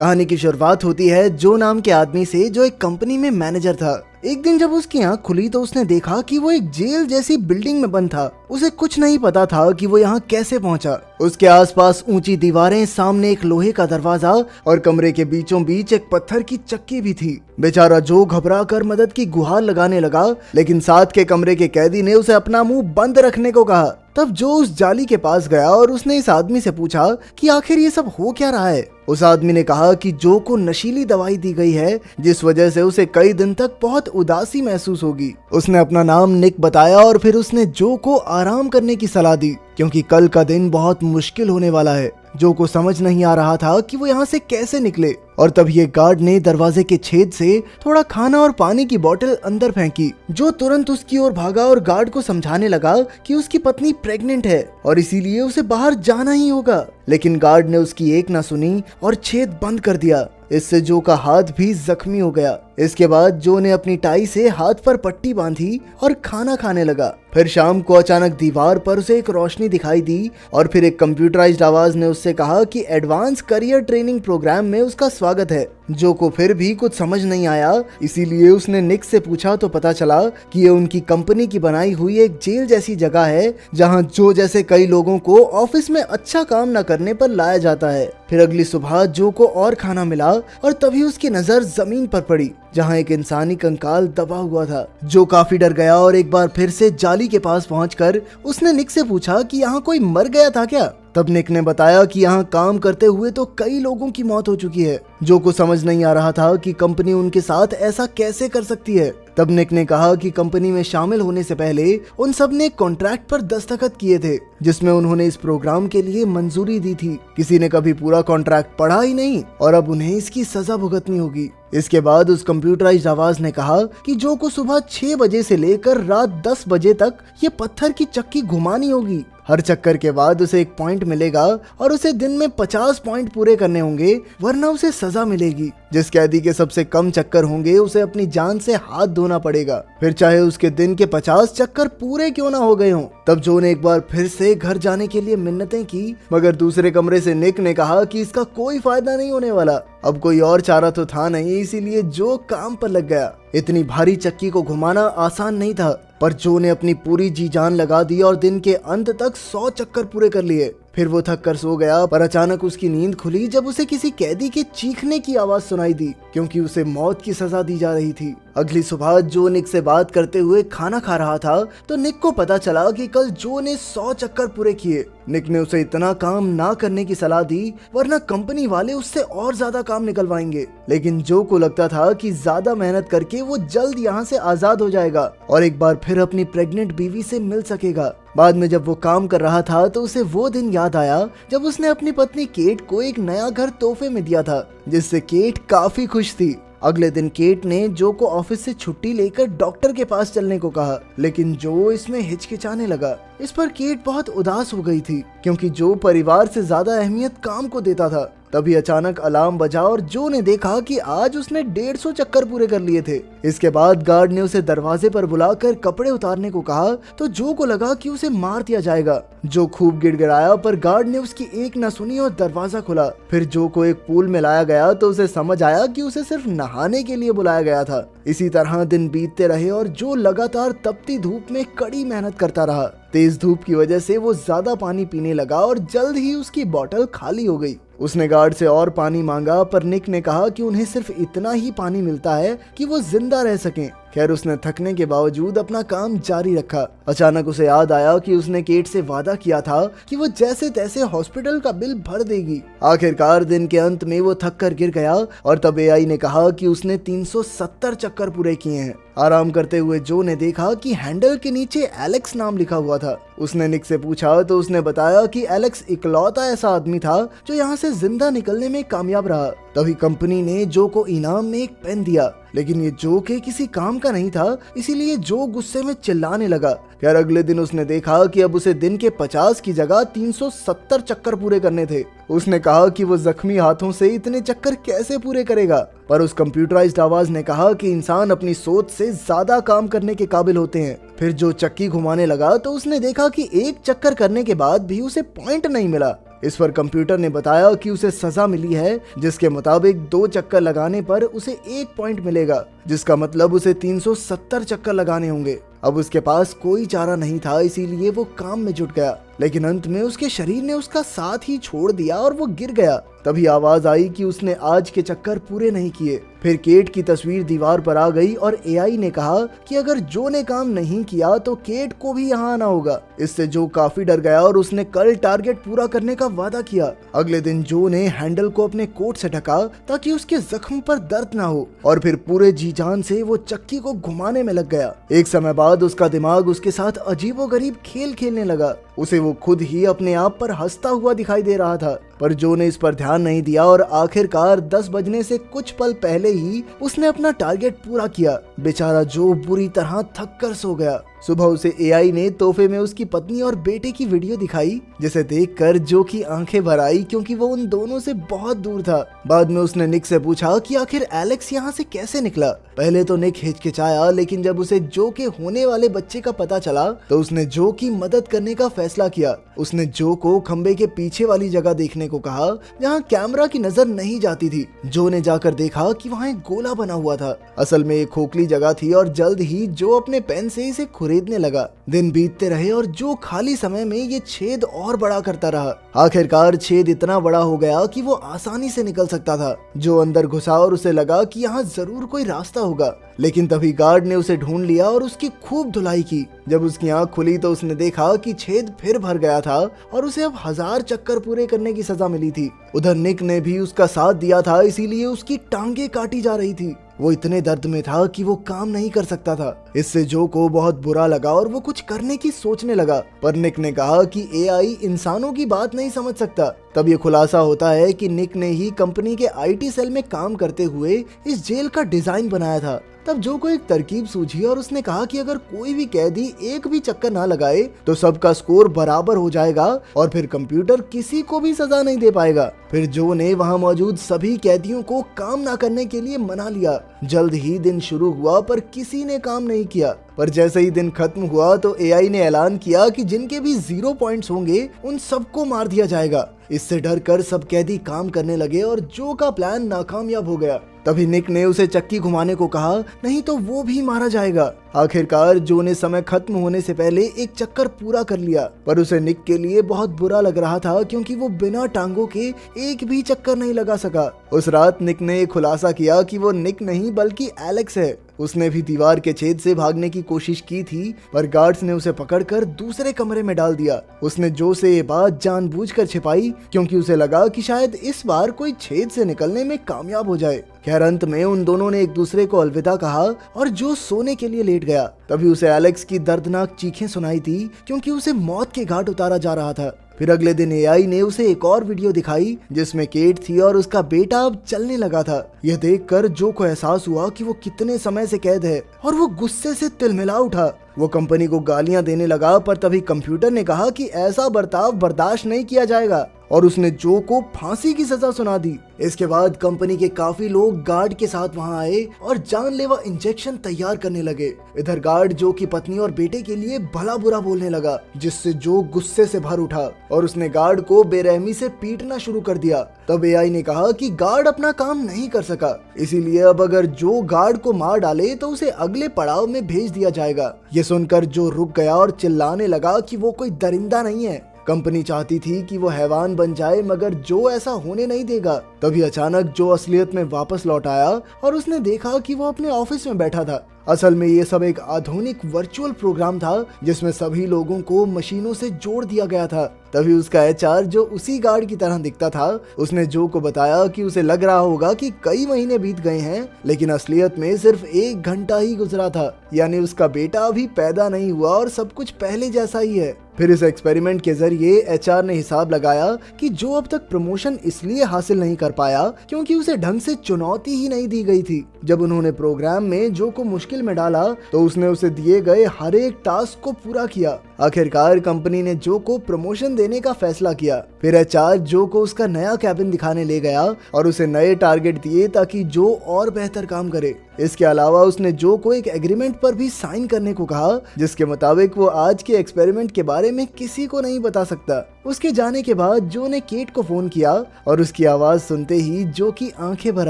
कहानी की शुरुआत होती है जो नाम के आदमी से जो एक कंपनी में मैनेजर था। एक दिन जब उसकी आंख खुली तो उसने देखा कि वो एक जेल जैसी बिल्डिंग में बंद था। उसे कुछ नहीं पता था कि वो यहाँ कैसे पहुँचा। उसके आसपास ऊंची दीवारें, सामने एक लोहे का दरवाजा और कमरे के बीचों बीच एक पत्थर की चक्की भी थी। बेचारा जो घबरा कर मदद की गुहार लगाने लगा, लेकिन साथ के कमरे के कैदी ने उसे अपना मुंह बंद रखने को कहा। तब जो उस जाली के पास गया और उसने इस आदमी से पूछा कि आखिर ये सब हो क्या रहा है। उस आदमी ने कहा कि जो को नशीली दवाई दी गई है, जिस वजह से उसे कई दिन तक बहुत उदासी महसूस होगी। उसने अपना नाम निक बताया और फिर उसने जो को आराम करने की सलाह दी, क्योंकि कल का दिन बहुत मुश्किल होने वाला है। जो को समझ नहीं आ रहा था कि वो यहाँ से कैसे निकले, और तभी एक गार्ड ने दरवाजे के छेद से थोड़ा खाना और पानी की बोतल अंदर फेंकी। जो तुरंत उसकी ओर भागा और गार्ड को समझाने लगा कि उसकी पत्नी प्रेग्नेंट है और इसीलिए उसे बाहर जाना ही होगा। लेकिन गार्ड ने उसकी एक ना सुनी और छेद बंद कर दिया। इससे जो का हाथ भी जख्मी हो गया। इसके बाद जो ने अपनी टाई से हाथ पर पट्टी बांधी और खाना खाने लगा। फिर शाम को अचानक दीवार पर उसे एक रोशनी दिखाई दी और फिर एक कंप्यूटराइज्ड आवाज ने उससे कहा कि एडवांस करियर ट्रेनिंग प्रोग्राम में उसका स्वागत है। जो को फिर भी कुछ समझ नहीं आया, इसीलिए उसने निक से पूछा तो पता चला कि ये उनकी कंपनी की बनाई हुई एक जेल जैसी जगह है, जहां जो जैसे कई लोगों को ऑफिस में अच्छा काम न करने पर लाया जाता है। फिर अगली सुबह जो को और खाना मिला और तभी उसकी नजर जमीन पर पड़ी, जहां एक इंसानी कंकाल दबा हुआ था। जो काफी डर गया और एक बार फिर से जाली के पास पहुंचकर उसने निक से पूछा कि यहाँ कोई मर गया था क्या। तब निक ने बताया कि यहाँ काम करते हुए तो कई लोगों की मौत हो चुकी है। जो को समझ नहीं आ रहा था कि कंपनी उनके साथ ऐसा कैसे कर सकती है। तब निक ने कहा कि कंपनी में शामिल होने से पहले उन सब ने कॉन्ट्रैक्ट पर दस्तखत किए थे, जिसमें उन्होंने इस प्रोग्राम के लिए मंजूरी दी थी। किसी ने कभी पूरा कॉन्ट्रैक्ट पढ़ा ही नहीं और अब उन्हें इसकी सजा भुगतनी होगी। इसके बाद उस कंप्यूटराइज्ड आवाज ने कहा कि जो को सुबह 6 बजे से लेकर रात 10 बजे तक ये पत्थर की चक्की घुमानी होगी। हर चक्कर के बाद उसे एक पॉइंट मिलेगा और उसे दिन में 50 पॉइंट पूरे करने होंगे, वरना उसे सजा मिलेगी। जिस कैदी के सबसे कम चक्कर होंगे उसे अपनी जान से हाथ धोना पड़ेगा, फिर चाहे उसके दिन के 50 चक्कर पूरे क्यों ना हो गए हों। तब जो ने एक बार फिर से घर जाने के लिए मिन्नतें की, मगर दूसरे कमरे से निक ने कहा कि इसका कोई फायदा नहीं होने वाला। अब कोई और चारा तो था नहीं, इसीलिए जो काम पर लग गया। इतनी भारी चक्की को घुमाना आसान नहीं था, पर जो ने अपनी पूरी जी जान लगा दी और दिन के अंत तक 100 चक्कर पूरे कर लिए। फिर वो थक कर सो गया, पर अचानक उसकी नींद खुली जब उसे किसी कैदी के चीखने की आवाज सुनाई दी, क्योंकि उसे मौत की सजा दी जा रही थी। अगली सुबह जो निक से बात करते हुए खाना खा रहा था तो निक को पता चला कि कल जो ने 100 चक्कर पूरे किए। निक ने उसे इतना काम ना करने की सलाह दी, वरना कंपनी वाले उससे और ज्यादा काम निकलवाएंगे। लेकिन जो को लगता था कि ज्यादा मेहनत करके वो जल्द यहाँ से आजाद हो जाएगा और एक बार फिर अपनी प्रेग्नेंट बीवी से मिल सकेगा। बाद में जब वो काम कर रहा था तो उसे वो दिन याद आया जब उसने अपनी पत्नी केट को एक नया घर तोहफे में दिया था, जिससे केट काफी खुश थी। अगले दिन केट ने जो को ऑफिस से छुट्टी लेकर डॉक्टर के पास चलने को कहा, लेकिन जो इसमें हिचकिचाने लगा। इस पर केट बहुत उदास हो गई थी, क्योंकि जो परिवार से ज्यादा अहमियत काम को देता था। तभी अचानक अलार्म बजा और जो ने देखा कि आज उसने 150 चक्कर पूरे कर लिए थे। इसके बाद गार्ड ने उसे दरवाजे पर बुलाकर कपड़े उतारने को कहा तो जो को लगा कि उसे मार दिया जाएगा। जो खूब गिड़गिड़ाया, पर गार्ड ने उसकी एक न सुनी और दरवाजा खुला। फिर जो को एक पूल में लाया गया तो उसे समझ आया कि उसे सिर्फ नहाने के लिए बुलाया गया था। इसी तरह दिन बीतते रहे और जो लगातार तपती धूप में कड़ी मेहनत करता रहा। तेज धूप की वजह से वो ज्यादा पानी पीने लगा और जल्द ही उसकी बोतल खाली हो गई। उसने गार्ड से और पानी मांगा, पर निक ने कहा कि उन्हें सिर्फ इतना ही पानी मिलता है कि वो जिंदा रह सकें। खैर, उसने थकने के बावजूद अपना काम जारी रखा। अचानक उसे याद आया कि उसने केट से वादा किया था कि वो जैसे तैसे हॉस्पिटल का बिल भर देगी। आखिरकार दिन के अंत में वो थक कर गिर गया और तब एआई ने कहा कि उसने 370 चक्कर पूरे किए हैं। आराम करते हुए जो ने देखा कि हैंडल के नीचे एलेक्स नाम लिखा हुआ था। उसने निक से पूछा तो उसने बताया कि एलेक्स इकलौता ऐसा आदमी था जो यहाँ से जिंदा निकलने में कामयाब रहा। तभी कंपनी ने जो को इनाम में एक पेन दिया, लेकिन ये जो के किसी काम का नहीं था, इसीलिए जो गुस्से में चिल्लाने लगा। खैर, अगले दिन उसने देखा कि अब उसे दिन के 50 की जगह 370 चक्कर पूरे करने थे। उसने कहा कि वो जख्मी हाथों से इतने चक्कर कैसे पूरे करेगा, पर उस कंप्यूटराइज्ड आवाज ने कहा कि इंसान अपनी सोच से ज्यादा काम करने के काबिल होते हैं। फिर जो चक्की घुमाने लगा तो उसने देखा कि एक चक्कर करने के बाद भी उसे पॉइंट नहीं मिला। इस पर कंप्यूटर ने बताया कि उसे सजा मिली है, जिसके मुताबिक 2 चक्कर लगाने पर उसे 1 पॉइंट मिलेगा, जिसका मतलब उसे 370 चक्कर लगाने होंगे। अब उसके पास कोई चारा नहीं था, इसीलिए वो काम में जुट गया, लेकिन अंत में उसके शरीर ने उसका साथ ही छोड़ दिया और वो गिर गया। तभी आवाज आई कि उसने आज के चक्कर पूरे नहीं किए। फिर केट की तस्वीर दीवार पर आ गई और एआई ने कहा कि अगर जो ने काम नहीं किया तो केट को भी यहाँ आना होगा। इससे जो काफी डर गया और उसने कल टारगेट पूरा करने का वादा किया। अगले दिन जो ने हैंडल को अपने कोट से ढका ताकि उसके जख्म पर दर्द ना हो, और फिर पूरे जी जान से वो चक्की को घुमाने में लग गया। एक समय बाद उसका दिमाग उसके साथ अजीबोगरीब खेल खेलने लगा। उसे वो खुद ही अपने आप पर हंसता हुआ दिखाई दे रहा था, पर जो ने इस पर ध्यान नहीं दिया और आखिरकार 10 बजने से कुछ पल पहले ही उसने अपना टारगेट पूरा किया। बेचारा जो बुरी तरह थक कर सो गया। सुबह उसे एआई ने तोहफे में उसकी पत्नी और बेटे की वीडियो दिखाई, जिसे देखकर जो की आंखें भर आई, क्योंकि वो उन दोनों से बहुत दूर था। बाद में उसने निक से पूछा कि आखिर एलेक्स यहाँ से कैसे निकला। पहले तो निक हिचकिचाया, लेकिन जब उसे जो के होने वाले बच्चे का पता चला तो उसने जो की मदद करने का फैसला किया। उसने जो को खंबे के पीछे वाली जगह देखने को कहा, जहाँ कैमरा की नजर नहीं जाती थी। जो ने जाकर देखा कि वहाँ एक गोला बना हुआ था। असल में एक खोखली जगह थी और जल्द ही जो अपने पेन से इसे खरीदने लगा। दिन बीतते रहे और जो खाली समय में ये छेद और बड़ा करता रहा। आखिरकार छेद इतना बड़ा हो गया कि वो आसानी से निकल सकता था। जो अंदर घुसा और उसे लगा कि यहाँ जरूर कोई रास्ता होगा, लेकिन तभी गार्ड ने उसे ढूंढ लिया और उसकी खूब धुलाई की। जब उसकी आंख खुली तो उसने देखा कि छेद फिर भर गया था और उसे अब 1000 चक्कर पूरे करने की सजा मिली थी। उधर निक ने भी उसका साथ दिया था, इसीलिए उसकी टांगे काटी जा रही थी। वो इतने दर्द में था कि वो काम नहीं कर सकता था। इससे जो को बहुत बुरा लगा और वो कुछ करने की सोचने लगा, पर निक ने कहा कि एआई इंसानों की बात नहीं समझ सकता। तब ये खुलासा होता है कि निक ने ही कंपनी के आईटी सेल में काम करते हुए इस जेल का डिजाइन बनाया था। तब जो को एक तरकीब सूझी और उसने कहा कि अगर कोई भी कैदी एक भी चक्कर ना लगाए तो सबका स्कोर बराबर हो जाएगा और फिर कंप्यूटर किसी को भी सजा नहीं दे पाएगा। फिर जो ने वहां मौजूद सभी कैदियों को काम ना करने के लिए मना लिया। जल्द ही दिन शुरू हुआ, पर किसी ने काम नहीं किया। पर जैसे ही दिन खत्म हुआ तो एआई ने ऐलान किया कि जिनके भी 0 पॉइंट्स होंगे उन सबको मार दिया जाएगा। इससे डर कर सब कैदी काम करने लगे और जो का प्लान नाकामयाब हो गया। तभी निक ने उसे चक्की घुमाने को कहा, नहीं तो वो भी मारा जाएगा। आखिरकार जो ने समय खत्म होने से पहले एक चक्कर पूरा कर लिया, पर उसे निक के लिए बहुत बुरा लग रहा था, क्योंकि वो बिना टांगों के एक भी चक्कर नहीं लगा सका। उस रात निक ने एक खुलासा किया कि वो निक नहीं बल्कि एलेक्स है। उसने भी दीवार के छेद से भागने की कोशिश की थी, पर गार्ड्स ने उसे पकड़कर दूसरे कमरे में डाल दिया। उसने जो से ये बात जानबूझकर छिपाई, क्योंकि उसे लगा कि शायद इस बार कोई छेद से निकलने में कामयाब हो जाए। खैर अंत में उन दोनों ने एक दूसरे को अलविदा कहा और जो सोने के लिए लेट गया। तभी उसे एलेक्स की दर्दनाक चीखें सुनाई थी, क्योंकि उसे मौत के घाट उतारा जा रहा था। फिर अगले दिन एआई ने उसे एक और वीडियो दिखाई, जिसमें केट थी और उसका बेटा अब चलने लगा था। यह देखकर जो को एहसास हुआ कि वो कितने समय से कैद है और वो गुस्से से तिलमिला उठा। वो कंपनी को गालियां देने लगा, पर तभी कंप्यूटर ने कहा कि ऐसा बर्ताव बर्दाश्त नहीं किया जाएगा और उसने जो को फांसी की सजा सुना दी। इसके बाद कंपनी के काफी लोग गार्ड के साथ वहां आए और जानलेवा इंजेक्शन तैयार करने लगे। इधर गार्ड जो की पत्नी और बेटे के लिए भला बुरा बोलने लगा, जिससे जो गुस्से से भर उठा और उसने गार्ड को बेरहमी से पीटना शुरू कर दिया। तब एआई ने कहा कि गार्ड अपना काम नहीं कर सका, इसीलिए अब अगर जो गार्ड को मार डाले तो उसे अगले पड़ाव में भेज दिया जाएगा। ये सुनकर जो रुक गया और चिल्लाने लगा कि वो कोई दरिंदा नहीं है। कंपनी चाहती थी कि वो हैवान बन जाए, मगर जो ऐसा होने नहीं देगा। तभी अचानक जो असलियत में वापस लौट आया और उसने देखा कि वो अपने ऑफिस में बैठा था। असल में ये सब एक आधुनिक वर्चुअल प्रोग्राम था, जिसमें सभी लोगों को मशीनों से जोड़ दिया गया था। तभी उसका एचआर, जो उसी गार्ड की तरह दिखता था, उसने जो को बताया कि उसे लग रहा होगा कि कई महीने बीत गए हैं, लेकिन असलियत में सिर्फ 1 घंटा ही गुजरा था। यानी उसका बेटा अभी पैदा नहीं हुआ और सब कुछ पहले जैसा ही है। फिर इस एक्सपेरिमेंट के जरिए एचआर ने हिसाब लगाया कि जो अब तक प्रमोशन इसलिए हासिल नहीं कर पाया क्योंकि उसे ढंग से चुनौती ही नहीं दी गई थी। जब उन्होंने प्रोग्राम में जो को मुश्किल में डाला तो उसने उसे दिए गए हर एक टास्क को पूरा किया। आखिरकार कंपनी ने जो को प्रमोशन देने का फैसला किया। फिर एचआर जो को उसका नया कैबिन दिखाने ले गया और उसे नए टारगेट दिए ताकि जो और बेहतर काम करे। इसके अलावा उसने जो को एक एग्रीमेंट पर भी साइन करने को कहा, जिसके मुताबिक वो आज के एक्सपेरिमेंट के बारे में किसी को नहीं बता सकता। उसके जाने के बाद जो ने केट को फोन किया और उसकी आवाज सुनते ही जो की आंखें भर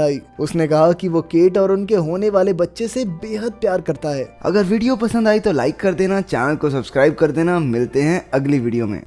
आई। उसने कहा कि वो केट और उनके होने वाले बच्चे से बेहद प्यार करता है। अगर वीडियो पसंद आई तो लाइक कर देना, चैनल को सब्सक्राइब कर देना। मिलते हैं अगली वीडियो में।